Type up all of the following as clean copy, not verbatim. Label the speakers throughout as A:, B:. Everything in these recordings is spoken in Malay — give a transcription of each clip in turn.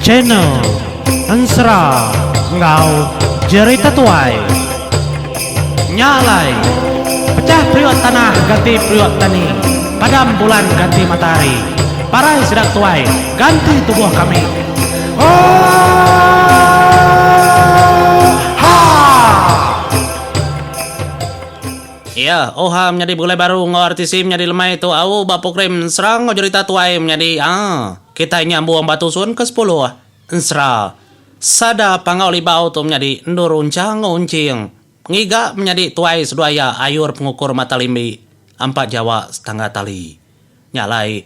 A: Channel Ansra Ngau Jerita Tuai Nyalai Pecah priok tanah ganti priok tani, padam bulan ganti matahari, parai sedang tuai ganti tubuh kami. Iya, oha menjadi bulai baru ngartisi menjadi lemai itu au bapuk rem serang ngojurita tuai menjadi kita nyambung batu sun ke 10 ensra sada pangau libau tu menjadi endur uncang uncing ngiga menjadi tuai sedaya ayur pengukur mata limbi 4 Jawa setengah tali nyalai.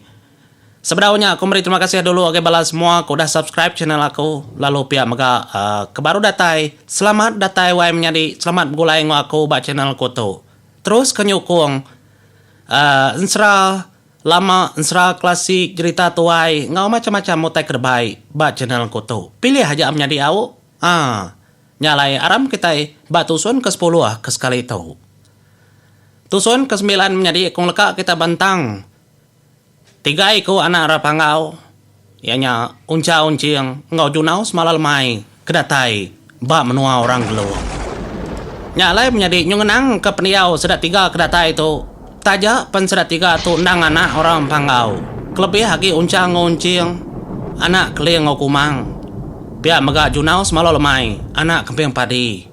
A: Sebenarnya aku beri terima kasih dulu oke balas semua aku udah subscribe channel aku lalu pihak mega kebaru datai selamat datai wae menjadi selamat gulai aku ba channel ku tu terus kenyukung ensra lama ensra klasik cerita tuai ngau macam-macam mutai kerbai ba channel ku tu pilih aja menjadi au nyalai aram kita ba tusun ke 10 ke sekali itu tusun ke 9 menjadi kung leka kita bantang 3 iku anak rapangau ianya unca uncing ngau junau semalam mai kedatai ba menua orang geluang nyalai menjadi nyungenang ke peniau sedat 3 kedatai itu taja pen sedat 3 tu undang anak orang pangau kelebih haki unca nguncing anak keliang ngau kumang pihak mega junau semalam mai anak kemping padi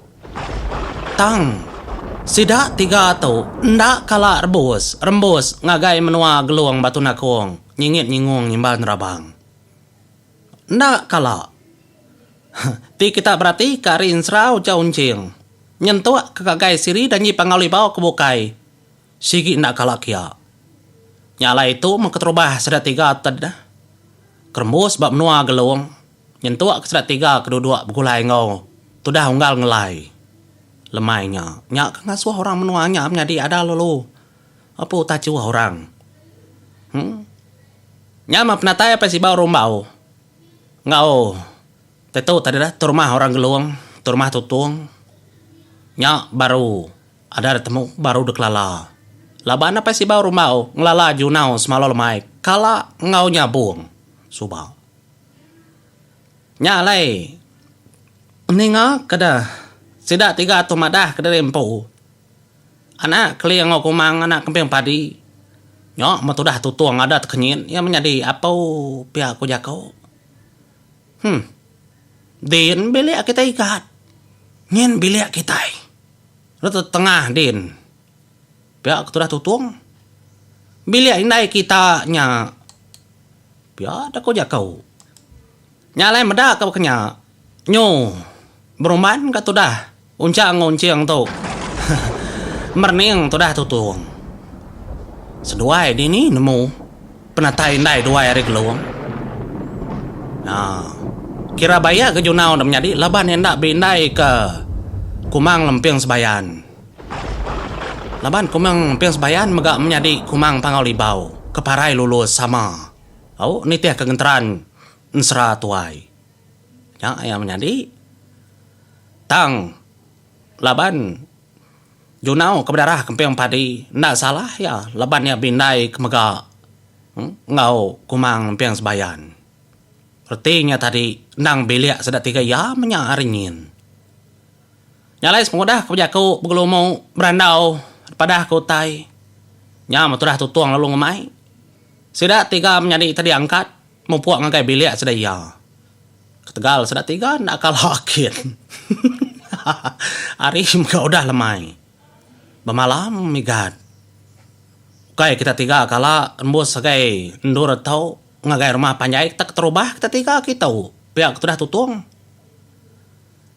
A: tang sidak 3 tu ndak kala rembus ngagai menua geluang batu nakong nyingit nyingung nyimban rabang ndak kala ti kita berarti karin serau cauncing nyentuh kekagai siri dan nyi pangauli bau kebukai sigi ndak kala kia nyala itu mengketerubah sedat 3 tedah kerembus bab menua geluang nyentuh ke sedat 3 kedua begulai ngau tudah unggal ngelai lemainya nyak ngasuh orang menuanya menjadi ada lulu apa tacu orang nyama penatai apa si bau rumbau ngau tetu tadi dah turmah orang geluang turmah tutung nyak baru ada temu baru deklala laban apa si bau rumbau ngelala junau semalam lemai kala ngau nyabung subau nyalai ninga kada sidak 3 tu madah ke rempo anak keliang ngau kumang anak kemping padi nyok matudah tutuang adat kenyin yang menjadi apa pihak ku jakau din bilik kita ikat nyen bilik kita rata tengah din pihak ketudah tutuang bilik indai kita nya pihak ada ku jakau nyalai medah kau kenya nyo beruman ka tudah unca ngoncing tu merning tudah tutung seduai di ni nemu penatai indai dua hari geluang kira baya ke junau nam jadi laban hendak bindai ke kumang lemping sebayan laban kumang lemping sebayan megak menjadi kumang pangau libau keparai lulus sama nitiah kegenteran ensra tuai yang menjadi tang laban junau ke berdarah kempeng padi ndak salah ya labannya bindai ke mega ngau kumang lempeng sebayan artinya tadi nang belia sedat 3 ya menyaringin nyalai semudah kejaku begelumu berandau pada kotai nya matudah tutuang lalu ngemai sedat 3 menjadi tadi angkat mempuak ngagai belia sedat ya ketegal sedat 3 ndak kalah akhir hari muka udah lemai bemalam migad kai kita 3 kala embus segai endur tau ngagai rumah panjai tak terubah kita 3 kita pihak sudah tutung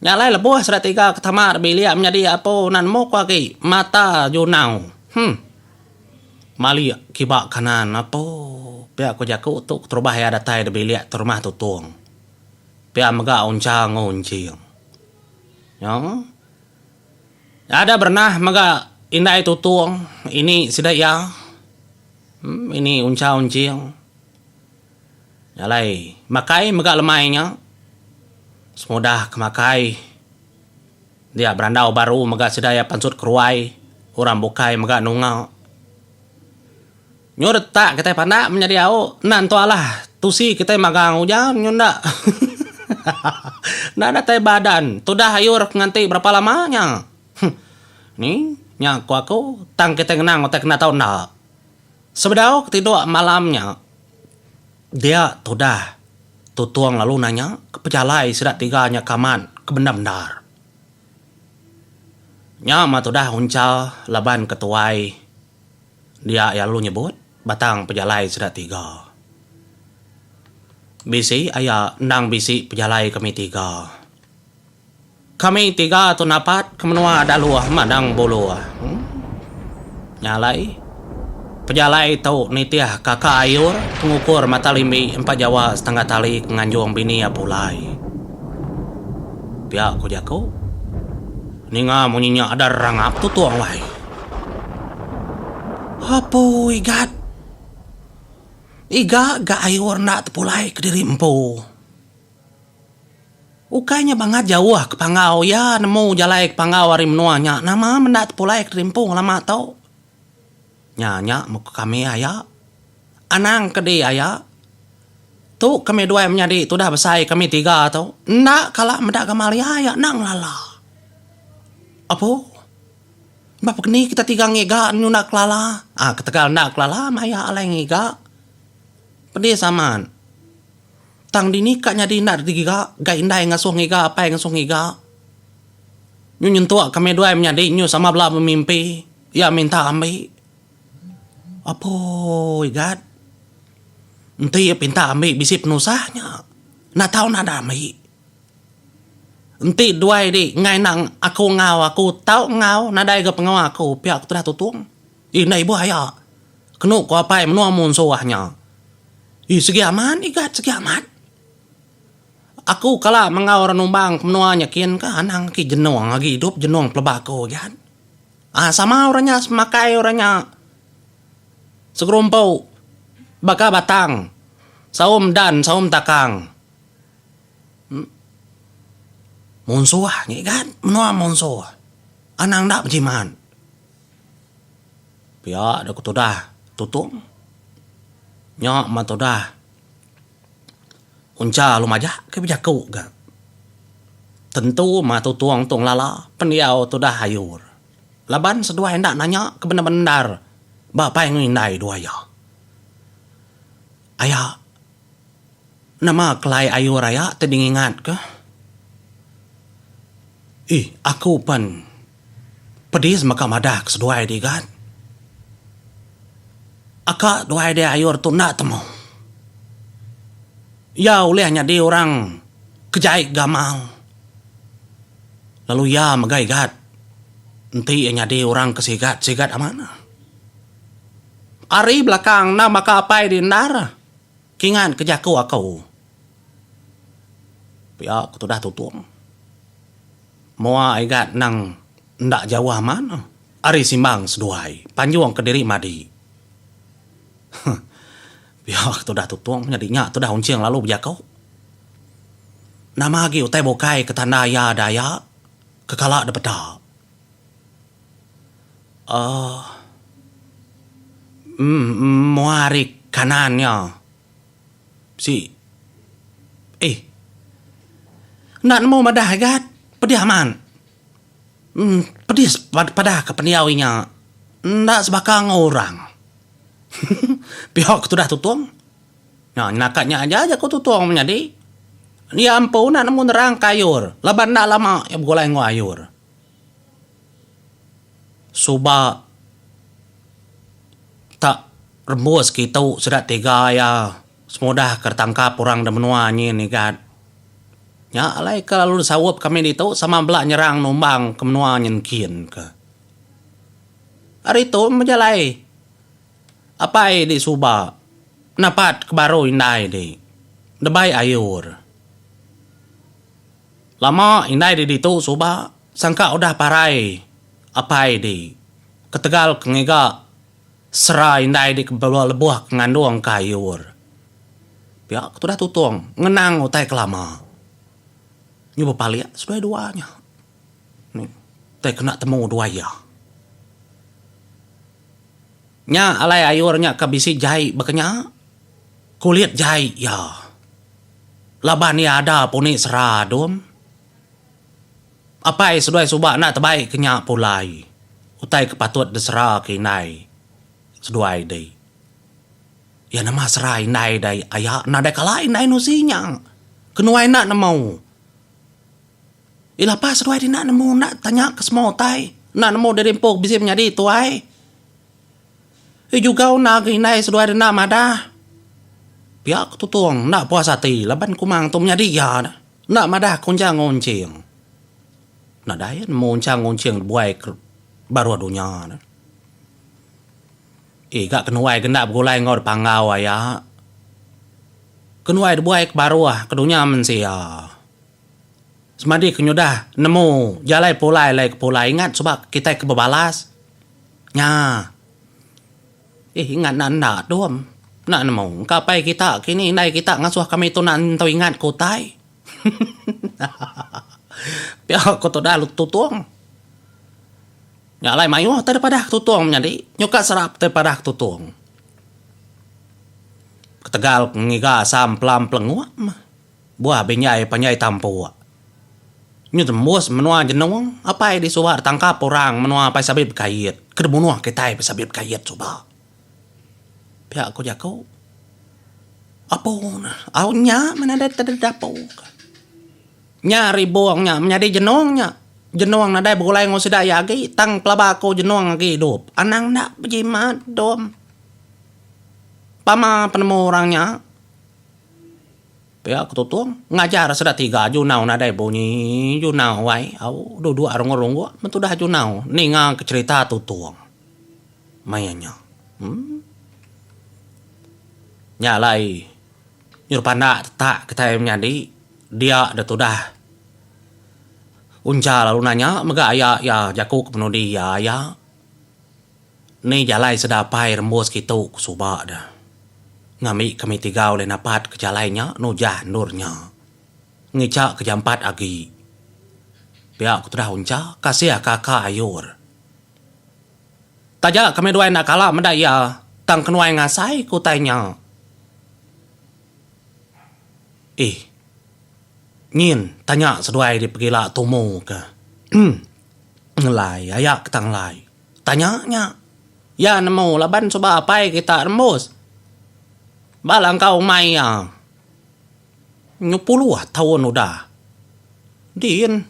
A: nyalai lebuh sedat 3 ketamar bilia menjadi apa nan mo kaki mata junau mali kibak kanan apa pihak ku jaku tu terubah ya datai de bilia rumah tutung pihak mega unca ngoncing ya ada pernah mega indai tutung ini sudah ya ini unca uncing nyalai makai mega lemainya semudah kemakai dia berandau baru mega sedaya pansut keruai orang bukai mega nungau Nyurat tak kita pandak menjadi au nanto alah tusi kita magang hujan nyunda. Nada teh badan, tudah hayur nganti berapa lamanya? Nih, nyaku aku tang kita kenang otak kena tahu nak. Sebedau ketidak malamnya, dia tudah tutuang lalu nanya ke pejalai sedat tiganya kaman ke benar-benar. Nyama tudah uncal laban ketuai. Dia lalu nyebut batang pejalai sedat tiga. Bisi ayah nang bisi pejalai kami tiga. Kami tiga tu napat kemenua daluah madang boluah. Nyalai. Pejalai tau nitiah kakak ayur pengukur mata limbi 4 Jawa setengah tali nganjuang bini apulai. Pihak ku jaku. Ninga munyinya ada rangap tu tuang wai. Apa igat? Iga ga ayur nak tepulai ke diri empu. Ukainya banget jauh ke pangau ya nemu jalai ke pangau hari menuanya. Nama mendak tepulai ke diri empu lama tau. Nyanya muka kami ayah. Anang kedi ayah. Tu kami dua menjadi tu dah besar kami tiga tau. Nak kalah mendak gamali ayah nang lala. Apa? Bapak ni kita tiga ngega nyunak lala. Ketegal nak lala maya alai ngega. Pedih saman. Tang dini kaknya di nak digiga. Gak indai ngasuh ngega apa yang ngasuh ngega. Nyentuh kami dua menjadi nyu sama belah memimpi. Ya minta ambil. Apa igat? Enti pinta ambil bisi penusahnya. Nak tahu nak ambil. Enti dua di ngai nang aku ngau aku tahu ngau nadai ke pengau aku pihak tu dah tutung. Ina ibu ayah. Kenu ko apa menua mun soahnya. Segi aman igat segi aman. Aku kala mengau renumbang menua nyakin ka anang ki jenuang lagi hidup jenuang pelebako kan. Sama orangnya semakai orangnya. Segerumpau baka batang saum dan saum takang monsuah ni kan menua monsuah anang dak jiman pia dak tudah tutung nyak matodah unca lumaja ke bijaku ga tentu ma tutuang tung lala pendiau tudah hayur laban sedua hendak nanya ke benar-benar Bapak yang ngindai dua ya. Ayah. Nama kelai ayu raya tadi ingat ke? Aku pan. Pedis maka madah kesedua di kan. Aka dua dia ayur tu nak temu. Ya olehnya dia orang kejai gamal. Lalu ya magaigat. Nanti nya dia orang kesigat amana. Ari belakang na makaapay din nara. Kingan kejaku aku. Pia aku tu dah tutung. Mua aigat nang ndak jauh mana. Ari simbang seduai. Panjuang ke diri madi. Pia aku tu dah tutung. Nyadinya tu dah unciang lalu berjakau. Nama lagi utai bokai ke tanda ya daya. Kekala ada beda. Muarik kanannya si nak nemu madah gat pedih aman pedih pada kepeniawinya ndak sebakang orang pihak tu dah tutung nakaknya aja aku tutung menjadi dia ampun nak nemu nerang kayur laban ndak lama ya begolai ngayur suba tak rembus kita sedat tiga ya semudah kertangkap orang dan menuanya ni kan ya alai kalau sawap kami itu sama belak nyerang numbang ke menua nyenkin ke hari itu menjalai apa di suba napat ke baru indai di debai ayur lama indai di itu suba sangka udah parai apa di ketegal kengega serai indai di kebawah lebuah ngandung kayur. Pihak tu dah tutung ngenang utai kelama. Nyoba palia sudah duanya. Nih, teh kena temu dua ya. Nya alai ayurnya kabisi jai bakanya. Kulit jai ya. Laban ni ada puni seradom. Apa sudah subak nak terbaik kenya pulai. Utai kepatut desera kinai. Seduai dai. Ya nama serai nai dai ayak nadai kalai nai nusinya. Kenuai nak namau. Ila pas seduai di nak nemu nak tanya ke semua utai. Nak nemu dari empuk bisa menjadi tuai. Juga nak kinai seduai di nak madah. Pihak tutuang nak puas hati laban kumang tu menjadi ya. Nak madah kunjang ngonceng. Nak daya ngoncang ngonceng buai baru adunya. Gak kenuai kena begulai ngor pangau ya. Kenuai buai baru kedunya mensia. Semadi kenyudah nemu jalai pulai lai pulai ingat sebab kita kebebalas. Nya. Ingat nak dom. Nak nemu kapai kita kini nai kita ngasuh kami tu nan tau ingat kotai. Pihak ko to dah tutuang. Nyalai mayu daripada tutuang menjadi nyuka serap daripada tutuang. Ketegal ngiga sam pelam pelengua. Buah benyai panyai tampu. Nyu tembus menua jenong apa di suar tangkap orang menua apa sabit kait. Kedemunuah kita sabit kait coba. Pihak ko jako. Apon, awnya menada terdapo. Nya ribuangnya menjadi jenongnya. Jenong nadai begulai ngosida yagi tang pelabako jenong lagi hidup. Anang nak berjimat dom. Pama penemu orangnya. Pihak tutuang ngajar sudah 3 junau nadai bunyi junau wai. Au dua arung-arung mentu dah junau. Ninga ke cerita tutuang. Mayanya. Nyalai nyurpanda tak kita menjadi dia dah unja lalu nanya mega ya jaku ke penudi ya ni jalai sedapai rembus gitu suba dah ngami kami tigau le napat ke jalainya nujah nurnya ngicak ke jampat agi pihak ku dah unja kasih kakak ayur tajak kami dua nak kalah mendaya tang kenuai ngasai ku tanya Nyin, tanya seduai di pegila tumu ke. Ngelai, ayak ketang lai. Tanyanya. Ya nemu laban coba apa kita rembus. Balang kau mai ya. 70 tahun udah. Din.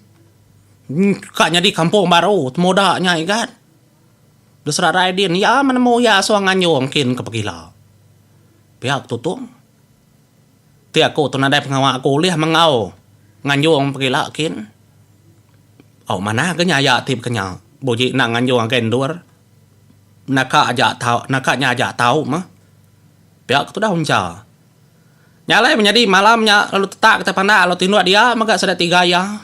A: Kaknya di kampung baru, modaknya ikan. Desra din, ya menemu ya soangan mungkin ke pegila. Pihak tutung. Tiak ko tu nadai pengawak kuliah mengau. Nganyong pagilakin. Mana kenya tip kenya. Boji nak nganyong kendur. Nakaknya aja tahu mah. Pihak tu dah unca. Nyalai menjadi malamnya lalu tetak kita pandai lalu tindak dia maka sudah 3 ya.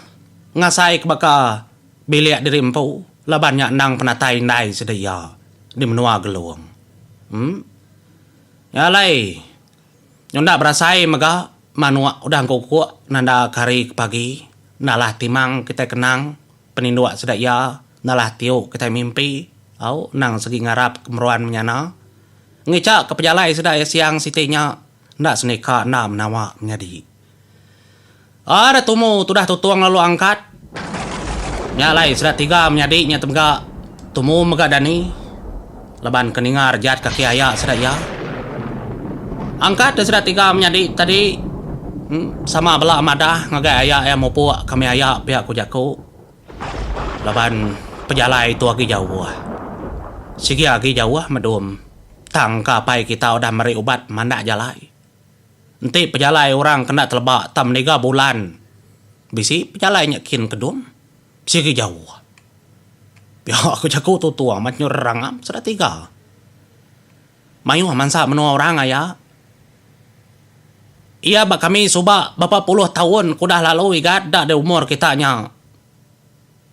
A: Ngasai ke baka bilik diri empu. Labannya nang penatai nai sedia. Di menua geluang. Nyalai. Nyonda berasai mega manua udah kuku nanda kari pagi nalah timang kita kenang penindua sedaya nalah tiuk kita mimpi au nang segi ngarap kemeruan menyana ngicak ke pejalai sedaya siang sitinya ndak senika nam nawa menjadi ada tumu tudah tutuang lalu angkat nyalai sudah 3 menjadi nya temga tumu mega dani leban keningar jat kaki ayak sedaya angkat sudah 3 menjadi tadi sama bela madah ngagai ayak yang mau puak kami ayak pihak ku jaku laban pejalai itu lagi jauh sigi lagi jauh medum tang kapai kita udah meri ubat mandak jalai nanti pejalai orang kena telebak tam 3 bulan bisi pejalai nyakin kedum sigi jauh pihak ku jaku tu tua mat nyurang sudah 3 mayu mansa menua orang ayak. Iya bak kami suba berapa puluh tahun kudah lalu igat dak ada umur kitanya.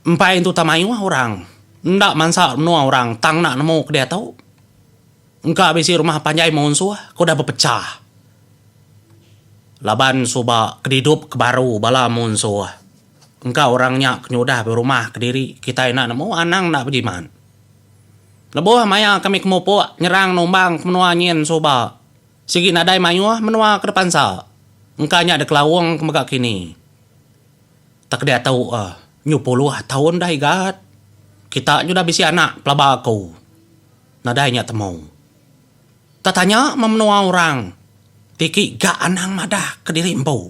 A: Empai itu tamayu orang. Ndak mansa menua orang tang nak nemu ke dia tahu. Engkau bisi rumah panjai monsuh kudah berpecah. Laban suba kehidup ke baru bala monsuh. Engkau orangnya kenyudah berumah kediri kita nak nemu anang nak berjiman. Lebuh maya kami kemupo nyerang nombang menua nyen soba. Sigi nadai mayuah menua ke depan sa. Engkanya ada kelawang kemegak kini. Tak dia tahu 70 tahun dah igat. Kita juga bisi anak pelaba aku. Nadainya temu. Tatanya memenua orang. Tiki gak anang madah ke diri empu.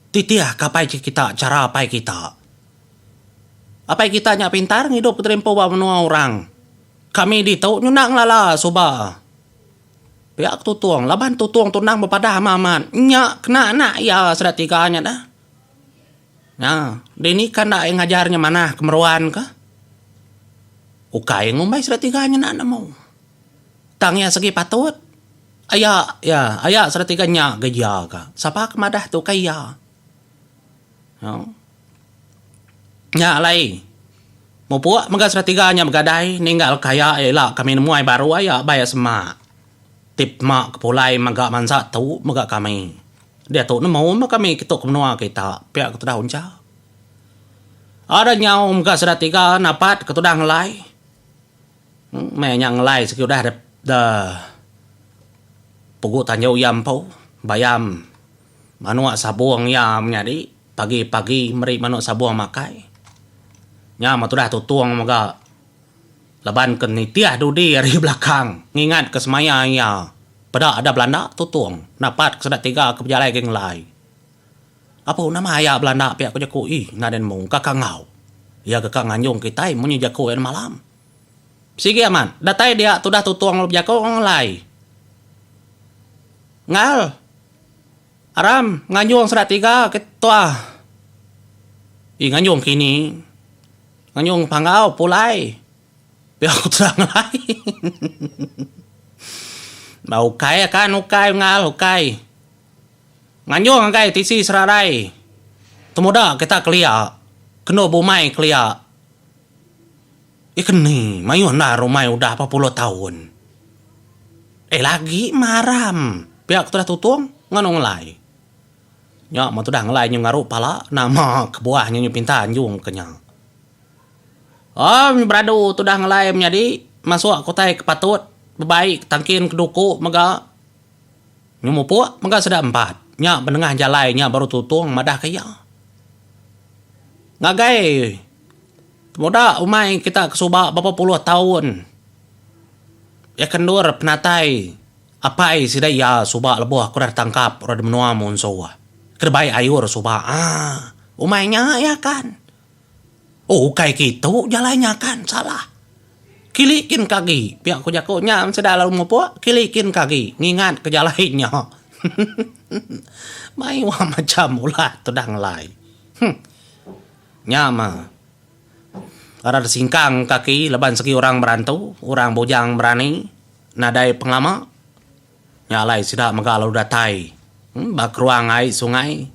A: Titiah kapai kita cara apai kita. Apai kita nyak pintar ngidup ke diri empu menua orang. Kami di tau nyunang lala soba. Pihak tutuang, laban tutuang tunang bepadah maman. Nyak kena anak ya sedat tiganya dah. Nah, dini kan dak ngajarnya mana kemeruan kah? Ukai ngumbai sedat tiganya nak mau. Tangnya segi patut. Ayak sedat tiganya geja kah? Sapa kemadah tu kaya. Nyak lai. Mau puak megas ratiganya megadai ninggal kaya elak kami nemuai baru ayak bayar semak. Tip mak kepulai megak mansa tu megak kami. Dia tu nemu mak kami ketuk menua kita pihak ketudang unca. Ada nyau megas ratiga napat ketudang ngelai. Menya ngelai seki udah dah. Pugu tanjau yam pau bayam. Manua sabuang yam nyadi pagi-pagi meri manua sabuang makai. Nya matu dah tutuang maga laban kenitiah dudi dari belakang ngingat ke semaya ya pada ada Belanda tutuang napat kesedat tiga ke pejalai geng lai apa nama ayah Belanda pihak ko jaku naden mong kakangau ya kakang nganyong kita munyi jaku en malam sige aman datai dia tu dah tutuang lob jaku ngelai ngal aram nganyong sedat tiga ketua nganyong kini nganyong pangau pulai. Biar aku terang lain. Mau ukay kan ukay ngal ukay. Nganyong ukay tisi serarai. Temuda kita kelia. Keno bumai kelia. Ikan ni mayu na rumai udah 40 tahun. Lagi maram. Biar aku terang tutuang nganong lai. Nyak mau tudah ngelai nyung ngaruh pala nama kebuahnya nyung pintaan yung kenyang. Beradu tu dah ngelai menjadi masuk kotai kepatut bebaik tangkin keduku mega nyumupu mega sedap 4 nya menengah jalainya baru tutung madah kaya ngagai muda umai kita kesuba berapa puluh tahun ya kendur penatai apai sidai ya suba lebuh aku dah tangkap ora menua monsoa kerbai ayur suba umainya ya kan. Oh kayak gitu jalannya kan salah. Kilikin kaki. Pihak ko jakonya sedang lalu ngopo kilikin kaki. Ngingat ke jalannya. Mai wah macam ulah tudang lai. Nyama. Ada singkang kaki leban segi orang berantu, orang bojang berani. Nadai penglama. Nyalai sidak magalau datai. Bak ruang ai sungai.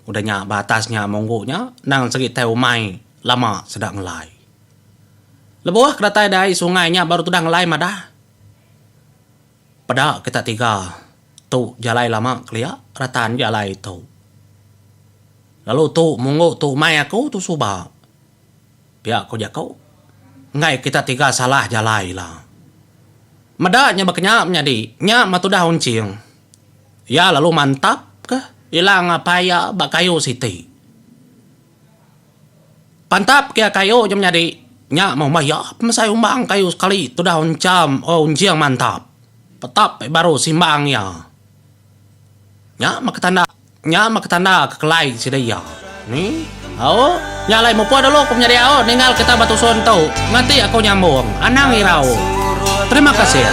A: Udahnya batasnya monggonya nang segi teu mai. Lama sedang ngelai. Lebuah keratai dari sungainya baru tudang ngelai madah. Pada kita tiga. Tu jalai lama kelia. Rataan jalai tu. Lalu tu munggu tu mai aku tu suba. Pihak ko jakau. Ngai kita tiga salah jalai lah. Madanya baknya menjadi. Nya matu dah uncing. Ya lalu mantap ke. Ilang apa ya bak kayu siti. Pantap kaya kayo jam nyadi nya mau mayap masay umbang kayo sekali tu dah uncam unjiang mantap petap baru simbang ya nya makatanda kekelai sidaya ni nyalai mo po dulu kum nyadi ninggal kita batu son tau nganti aku nyambung anang irau terima kasih.